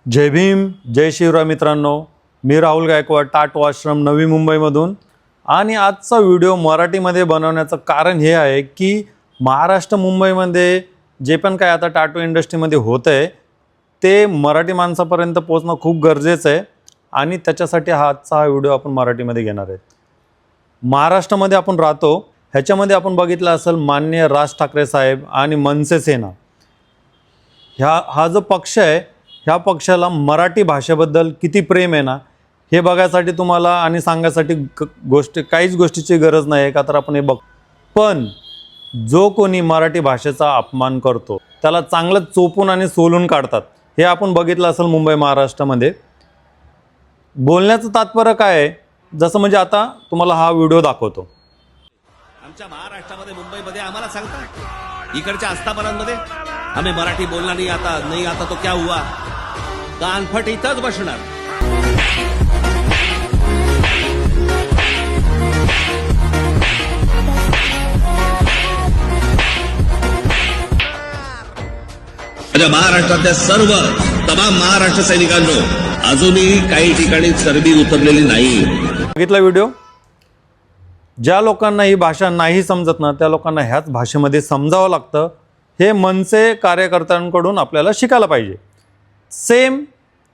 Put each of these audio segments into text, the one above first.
जय भीम, जय शिवराय मित्रांनो. मी राहुल गायकवाड, टाटो आश्रम, नवी मुंबईमधून. आणि आजचा व्हिडिओ मराठीमध्ये बनवण्याचं कारण हे आहे की महाराष्ट्र मुंबईमध्ये जे पण काय आता टाटो इंडस्ट्रीमध्ये होतं आहे ते मराठी माणसापर्यंत पोहोचणं खूप गरजेचं आहे आणि त्याच्यासाठी आजचा हा व्हिडिओ आपण मराठीमध्ये घेणार आहे. महाराष्ट्रामध्ये आपण राहतो, ह्याच्यामध्ये आपण बघितलं असेल माननीय राज ठाकरे साहेब आणि मनसे सेना हा जो पक्ष आहे, ह्या पक्षाला मराठी भाषेबद्दल किती प्रेम आहे ना, हे बघायसाठी तुम्हाला आणि सांगायसाठी काहीच गोष्टीची गरज नाही आहे का, तर आपण हे बघ. पण जो कोणी मराठी भाषेचा अपमान करतो त्याला चांगलं चोपून आणि सोलून काढतात. हे आपण बघितलं असेल मुंबई महाराष्ट्रामध्ये. बोलण्याचं तात्पर्य काय आहे, जसं म्हणजे आता तुम्हाला हा व्हिडिओ दाखवतो. आमच्या महाराष्ट्रामध्ये मुंबईमध्ये आम्हाला सांगतात इकडच्या आस्थापनांमध्ये आम्ही मराठी बोलणार नाही आता तो क्या हुआ, कानफट इथंच बसणार. माझ्या महाराष्ट्रातल्या सर्व तमाम महाराष्ट्र सैनिकांनो, अजूनही काही ठिकाणी चरबी उतरलेली नाही. बघितला व्हिडिओ. ज्या लोकांना ही भाषा नाही समजत ना, त्या लोकांना ह्याच भाषेमध्ये समजावं लागतं. हे मनसे कार्यकर्त्यांकडून आपल्याला शिकायला पाहिजे. सेम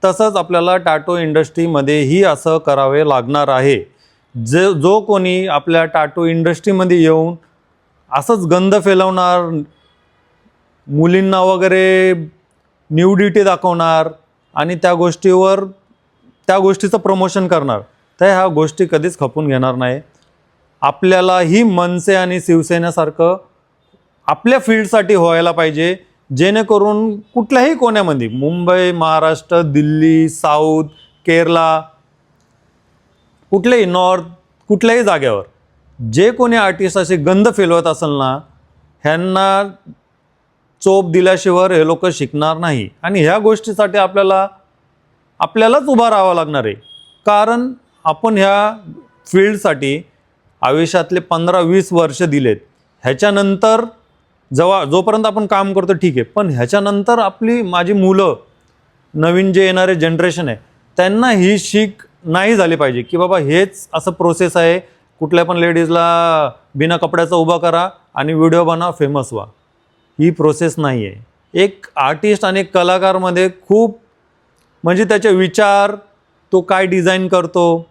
तसंच आपल्याला टाटो इंडस्ट्रीमध्येही असं करावे लागणार आहे. जो कोणी आपल्या टाटो इंडस्ट्रीमध्ये येऊन असंच गंध फैलवणार, मुलींना वगैरे न्यूडिटी दाखवणार आणि त्या गोष्टीचं प्रमोशन करणार, तर ह्या गोष्टी कधीच खपून घेणार नाही. आपल्यालाही मनसे आणि शिवसेनेसारखं आपल्या फील्डसाठी व्हायला पाहिजे, जेणेकरून कुठल्याही कोण्यामध्ये मुंबई, महाराष्ट्र, दिल्ली, साऊथ, केरला, कुठल्याही नॉर्थ, कुठल्याही जागेवर जे कोणी आर्टिस्ट असे गंध फैलवत असेल ना, ह्यांना चोप दिल्याशिवाय हे लोक शिकणार नाही. आणि ह्या गोष्टीसाठी आपल्यालाच उभा राहावं लागणार आहे. कारण आपण ह्या फील्डसाठी आयुष्यातले 15-20 वर्ष दिलेत. ह्याच्यानंतर जोपर्यंत आपण काम करतो ठीक आहे, पण ह्याच्यानंतर माझी मुलं, नवीन जे येणारे जनरेशन आहे, त्यांना ही शीक नाही झाली पाहिजे की बाबा हेच असं प्रोसेस आहे, कुठल्या पण लेडीजला बिना कपड्याचा उभा करा आणि व्हिडिओ बनवा, फेमस व्हा. ही प्रोसेस नाही आहे. एक आर्टिस्ट आणि एक कलाकारमध्ये खूप म्हणजे त्याचे विचार, तो काय डिझाईन करतो,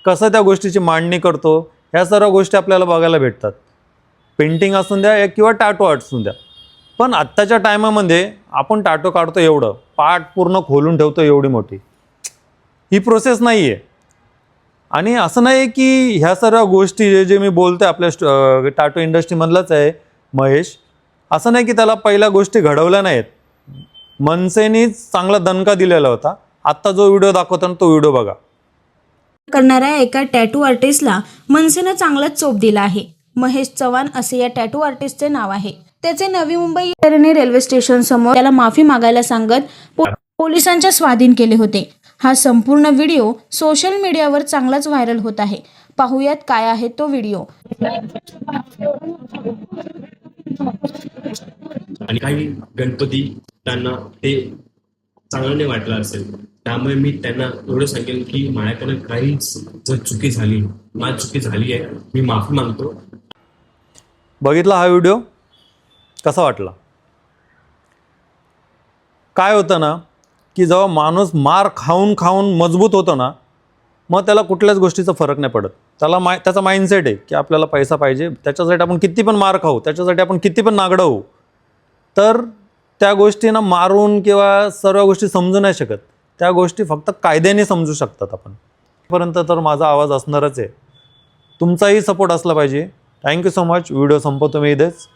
कसं त्या गोष्टीची मांडणी करतो, ह्या सर्व गोष्टी आपल्याला बघायला भेटतात. पेंटिंग असून द्या किंवा टाटो आर्ट असून द्या. पण आत्ताच्या टायमामध्ये आपण टाटो काढतो एवढं, पाठ पूर्ण खोलून ठेवतो एवढी मोठी, ही प्रोसेस नाही आहे. आणि असं नाही की ह्या सर्व गोष्टी जे मी बोलतोय आपल्या टाटो इंडस्ट्रीमधलाच आहे महेश, असं नाही की त्याला पहिल्या गोष्टी घडवल्या नाहीत. मनसेनीच चांगला दणका दिलेला होता. आत्ता जो व्हिडिओ दाखवताना तो व्हिडिओ बघा. करणाऱ्या एका टॅटू आर्टिस्टला मनसेनं चांगलाच चोप दिला आहे. महेश चव्हाण असे या टॅटू आर्टिस्टचे नाव आहे. त्याचे नवी मुंबई रेल्वे स्टेशन समोर त्याला माफी मागायला सांगत पोलिसांच्या स्वाधीन केले होते. हा संपूर्ण व्हिडिओ सोशल मीडियावर चांगलाच व्हायरल होत आहे. पाहूयात काय आहे तो व्हिडिओ. आणि काही गणपती त्यांना ते चांगलं नाही वाटलं असेल, त्यामुळे मी त्यांना एवढं सांगेन की माझ्याकडे काहीच जर चुकी झाली, माझी चुकी झाली आहे, मी माफी मागतो. बघितला हा व्हिडिओ, कसा वाटला? काय होतं ना की जेव्हा माणूस मार खाऊन खाऊन मजबूत होतो ना, मग त्याला कुठल्याच गोष्टीचा फरक नाही पडत. त्याचा माइंडसेट आहे की आपल्याला पैसा पाहिजे, त्याच्यासाठी आपण किती पण मार खाऊ, त्याच्यासाठी आपण किती पण नागडं होऊ, तर त्या गोष्टींना मारून किंवा सर्व गोष्टी समजू नाही शकत. त्या गोष्टी फक्त कायद्याने समजू शकतात आपण. पर्यंत तर माझा आवाज असणारच आहे. तुमचाही सपोर्ट असला पाहिजे. Thank you so much. व्हिडिओ संपवतो मी इथेच.